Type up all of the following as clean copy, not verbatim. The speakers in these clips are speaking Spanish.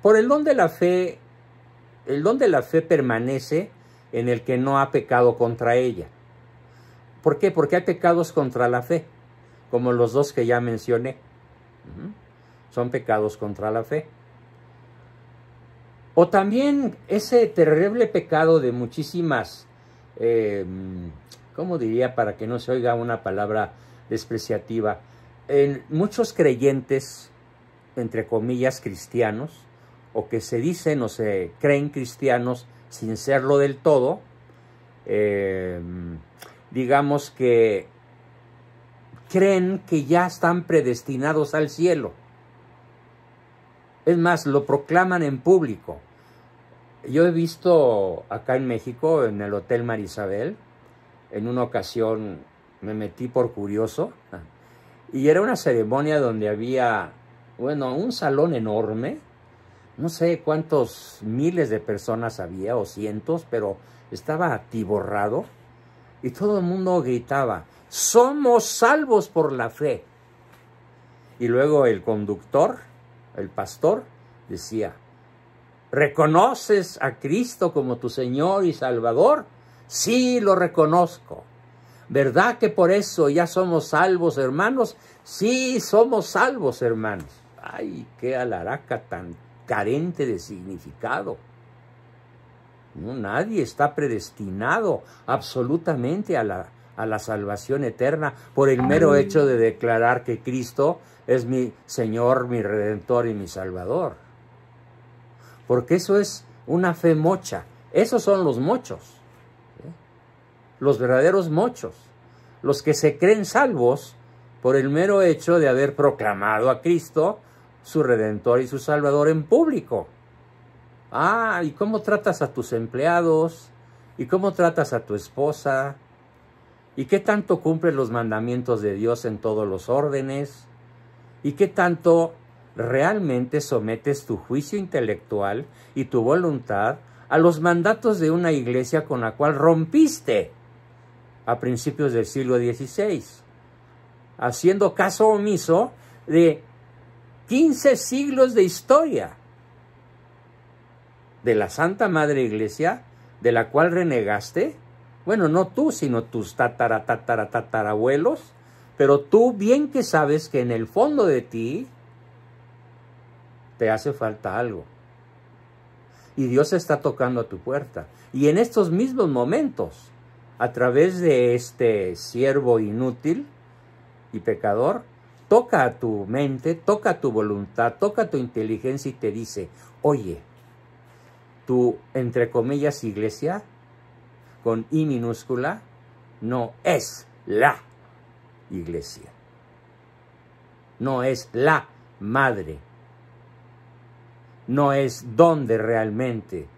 por el don de la fe permanece en el que no ha pecado contra ella. ¿Por qué? Porque hay pecados contra la fe, como los dos que ya mencioné. Son pecados contra la fe. O también ese terrible pecado de muchísimas, ¿cómo diría para que no se oiga una palabra despreciativa? En muchos creyentes, entre comillas, cristianos, o que se dicen o se creen cristianos sin serlo del todo, digamos que creen que ya están predestinados al cielo. Es más, lo proclaman en público. Yo he visto acá en México, en el Hotel Marisabel, en una ocasión me metí por curioso, y era una ceremonia donde había, bueno, un salón enorme, no sé cuántos miles de personas había, o cientos, pero estaba atiborrado, y todo el mundo gritaba, ¡somos salvos por la fe! Y luego el conductor, el pastor, decía, ¿reconoces a Cristo como tu Señor y Salvador? Sí, lo reconozco. ¿Verdad que por eso ya somos salvos, hermanos? Sí, somos salvos, hermanos. Ay, qué alaraca tan carente de significado. No, nadie está predestinado absolutamente a la salvación eterna por el mero hecho de declarar que Cristo es mi Señor, mi Redentor y mi Salvador. Porque eso es una fe mocha. Esos son los mochos. Los verdaderos mochos. Los que se creen salvos por el mero hecho de haber proclamado a Cristo, su Redentor y su Salvador en público. Ah, ¿y cómo tratas a tus empleados? ¿Y cómo tratas a tu esposa? ¿Y qué tanto cumples los mandamientos de Dios en todos los órdenes? ¿Y qué tanto realmente sometes tu juicio intelectual y tu voluntad a los mandatos de una iglesia con la cual rompiste a principios del siglo XVI, haciendo caso omiso de 15 siglos de historia de la Santa Madre Iglesia, de la cual renegaste? Bueno, no tú, sino tus tatarabuelos, pero tú bien que sabes que en el fondo de ti te hace falta algo. Y Dios está tocando a tu puerta. Y en estos mismos momentos, a través de este siervo inútil y pecador, toca a tu mente, toca a tu voluntad, toca a tu inteligencia y te dice, oye, tu, entre comillas, iglesia, con I minúscula, no es la iglesia. No es la madre. No es donde realmente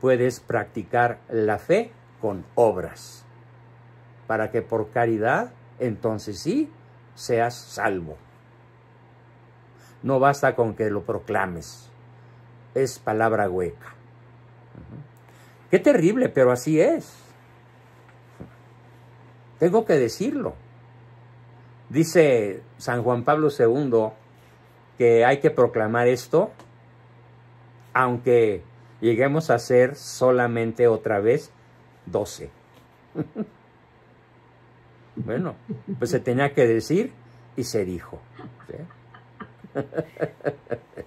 puedes practicar la fe con obras, para que por caridad, entonces sí, seas salvo. No basta con que lo proclames. Es palabra hueca. Qué terrible, pero así es. Tengo que decirlo. Dice San Juan Pablo II que hay que proclamar esto, aunque lleguemos a ser solamente otra vez 12. Bueno, pues se tenía que decir y se dijo. ¿Sí?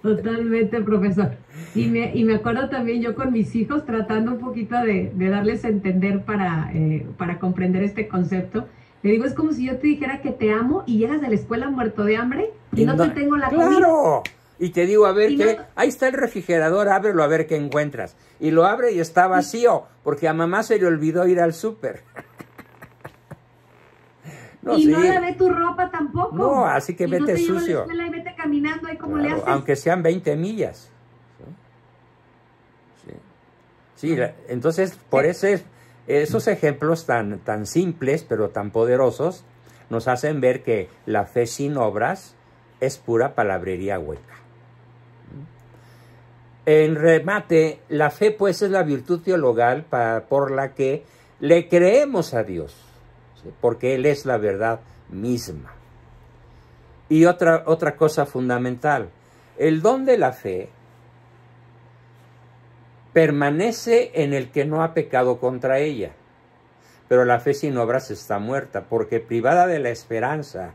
Totalmente, profesor. Y me acuerdo también yo con mis hijos tratando un poquito de darles a entender para comprender este concepto. Le digo, es como si yo te dijera que te amo y llegas de la escuela muerto de hambre y no te tengo la comida. ¡Claro! Y te digo, a ver qué, ahí está el refrigerador, ábrelo a ver qué encuentras. Y lo abre y está vacío, porque a mamá se le olvidó ir al súper. No, y sí, no lavé tu ropa tampoco. No, así que vete sucio. A la escuela y vete caminando ahí como le haces. Aunque sean 20 millas. Sí, entonces por eso esos ejemplos tan simples, pero tan poderosos, nos hacen ver que la fe sin obras es pura palabrería hueca. En remate, la fe pues es la virtud teologal por la que le creemos a Dios, ¿sí? Porque Él es la verdad misma. Y otra cosa fundamental, El don de la fe permanece en el que no ha pecado contra ella, pero la fe sin obras está muerta, porque privada de la esperanza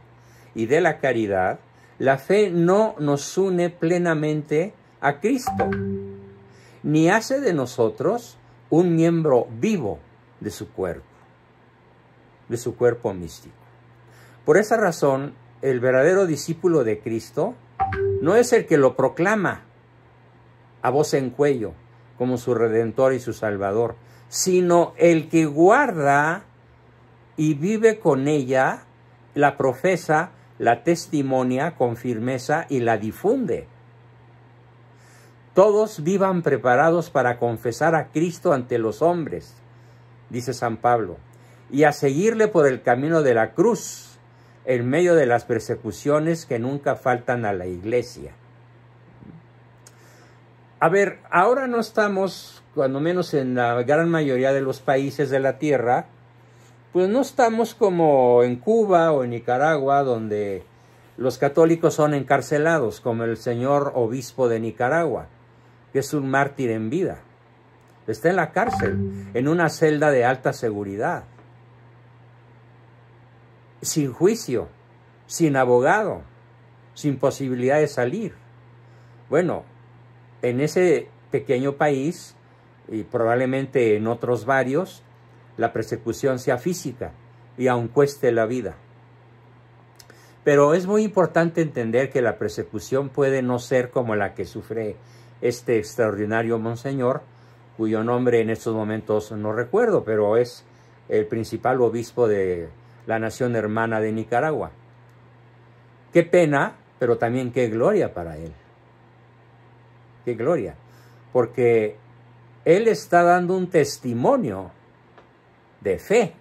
y de la caridad, la fe no nos une plenamente a Cristo, ni hace de nosotros un miembro vivo de su cuerpo místico. Por esa razón, el verdadero discípulo de Cristo no es el que lo proclama a voz en cuello como su Redentor y su Salvador, sino el que guarda y vive con ella, la profesa, la testimonia con firmeza y la difunde. Todos vivan preparados para confesar a Cristo ante los hombres, dice San Pablo, y a seguirle por el camino de la cruz, en medio de las persecuciones que nunca faltan a la iglesia. A ver, ahora no estamos, cuando menos en la gran mayoría de los países de la tierra, pues no estamos como en Cuba o en Nicaragua, donde los católicos son encarcelados, como el señor obispo de Nicaragua, que es un mártir en vida. Está en la cárcel, en una celda de alta seguridad, sin juicio, sin abogado, sin posibilidad de salir. Bueno, en ese pequeño país, y probablemente en otros varios, la persecución sea física y aun cueste la vida. Pero es muy importante entender que la persecución puede no ser como la que sufre este extraordinario monseñor, cuyo nombre en estos momentos no recuerdo, pero es el principal obispo de la nación hermana de Nicaragua. Qué pena, pero también qué gloria para él. Qué gloria, porque él está dando un testimonio de fe,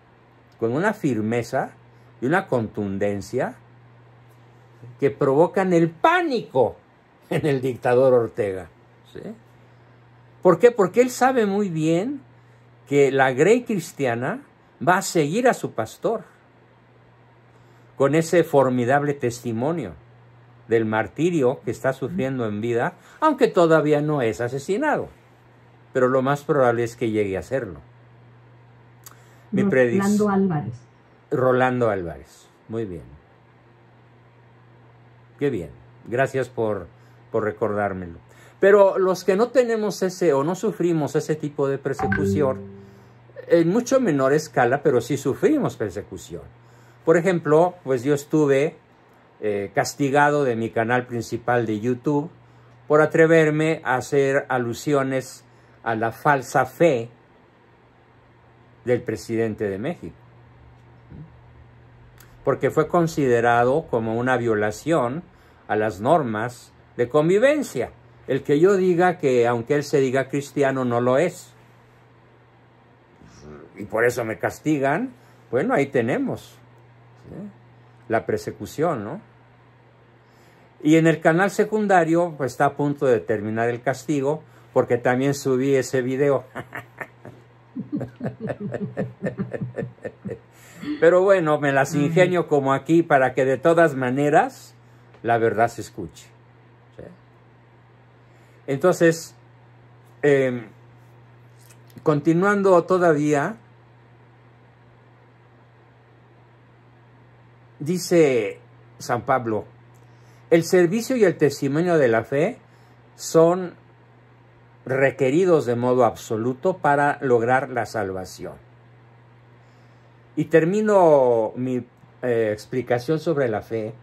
con una firmeza y una contundencia que provocan el pánico en el dictador Ortega. ¿Sí? ¿Por qué? Porque él sabe muy bien que la Grey cristiana va a seguir a su pastor con ese formidable testimonio del martirio que está sufriendo en vida, aunque todavía no es asesinado, pero lo más probable es que llegue a serlo. Rolando Álvarez. Rolando Álvarez, muy bien. Qué bien, gracias por recordármelo. Pero los que no tenemos ese o no sufrimos ese tipo de persecución, en mucho menor escala, pero sí sufrimos persecución. Por ejemplo, pues yo estuve castigado de mi canal principal de YouTube por atreverme a hacer alusiones a la falsa fe del presidente de México, porque fue considerado como una violación a las normas de convivencia, el que yo diga que aunque él se diga cristiano no lo es, y por eso me castigan. Bueno, ahí tenemos, ¿sí?, la persecución, ¿no? Y en el canal secundario pues está a punto de terminar el castigo, porque también subí ese video. Pero bueno, me las ingenio como aquí para que de todas maneras la verdad se escuche. ¿Sí? Entonces, continuando todavía, dice San Pablo, el servicio y el testimonio de la fe son requeridos de modo absoluto para lograr la salvación. Y termino mi explicación sobre la fe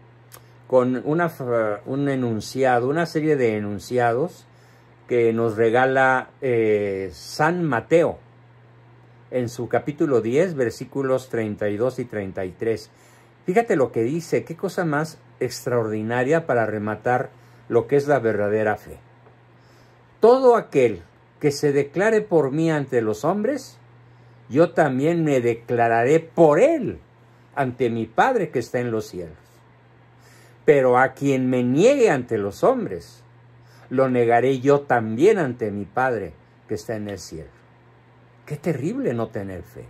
con un enunciado, una serie de enunciados que nos regala San Mateo en su capítulo 10, versículos 32 y 33. Fíjate lo que dice, qué cosa más extraordinaria para rematar lo que es la verdadera fe. Todo aquel que se declare por mí ante los hombres, yo también me declararé por él ante mi Padre que está en los cielos. Pero a quien me niegue ante los hombres, lo negaré yo también ante mi Padre que está en el cielo. Qué terrible no tener fe.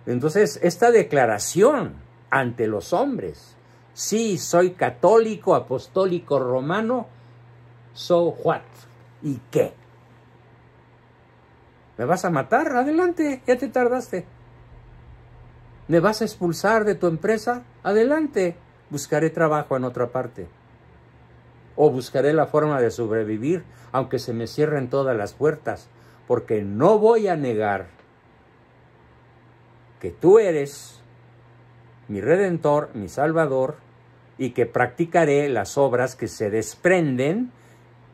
Entonces, esta declaración ante los hombres Sí, soy católico, apostólico, romano. So what? ¿Y qué? ¿Me vas a matar? Adelante, ya te tardaste. ¿Me vas a expulsar de tu empresa? Adelante, buscaré trabajo en otra parte. O buscaré la forma de sobrevivir, aunque se me cierren todas las puertas, porque no voy a negar que tú eres mi Redentor, mi Salvador, y que practicaré las obras que se desprenden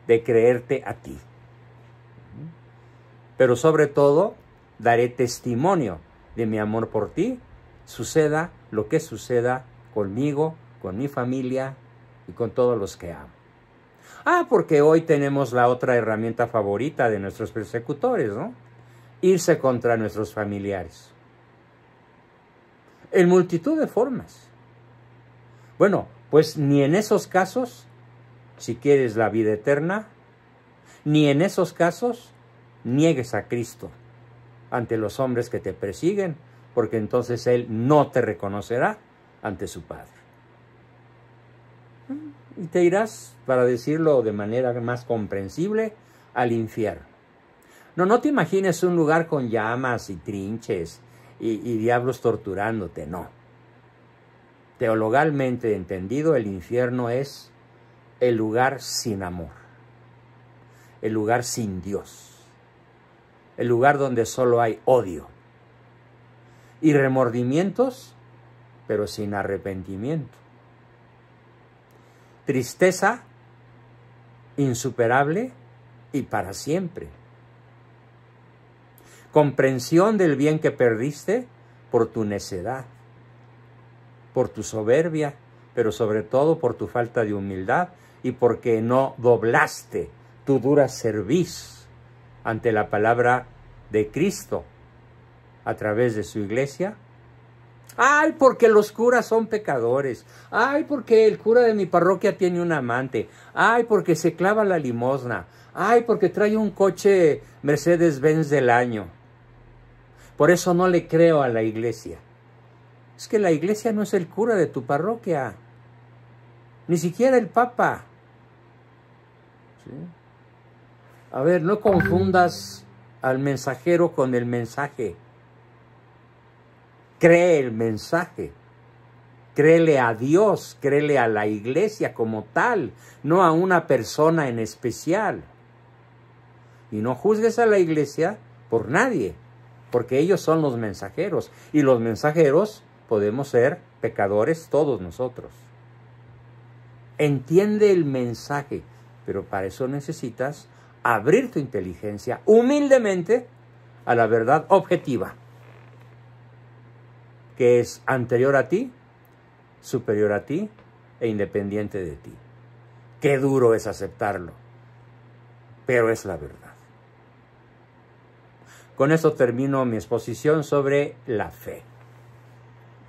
de creerte a ti. Pero sobre todo, daré testimonio de mi amor por ti, suceda lo que suceda conmigo, con mi familia y con todos los que amo. Porque hoy tenemos la otra herramienta favorita de nuestros persecutores, ¿no? Irse contra nuestros familiares. En multitud de formas. Bueno, pues ni en esos casos, si quieres la vida eterna, ni en esos casos niegues a Cristo ante los hombres que te persiguen, porque entonces Él no te reconocerá ante su Padre. Y te irás, para decirlo de manera más comprensible, al infierno. No te imagines un lugar con llamas y trinches y diablos torturándote, no. Teologalmente entendido, el infierno es el lugar sin amor, el lugar sin Dios, el lugar donde solo hay odio y remordimientos, pero sin arrepentimiento. Tristeza insuperable y para siempre. Comprensión del bien que perdiste por tu necedad, por tu soberbia, pero sobre todo por tu falta de humildad y porque no doblaste tu dura cerviz ante la palabra de Cristo a través de su iglesia. Ay, porque los curas son pecadores. Ay, porque el cura de mi parroquia tiene un amante. Ay, porque se clava la limosna. Ay, porque trae un coche Mercedes-Benz del año. Por eso no le creo a la iglesia. Es que la iglesia no es el cura de tu parroquia. Ni siquiera el papa. ¿Sí? A ver, no confundas al mensajero con el mensaje. Cree el mensaje, créele a Dios, créele a la iglesia como tal, no a una persona en especial. Y no juzgues a la iglesia por nadie, porque ellos son los mensajeros, y los mensajeros podemos ser pecadores todos nosotros. Entiende el mensaje, pero para eso necesitas abrir tu inteligencia humildemente a la verdad objetiva, que es anterior a ti, superior a ti e independiente de ti. Qué duro es aceptarlo, pero es la verdad. Con esto termino mi exposición sobre la fe.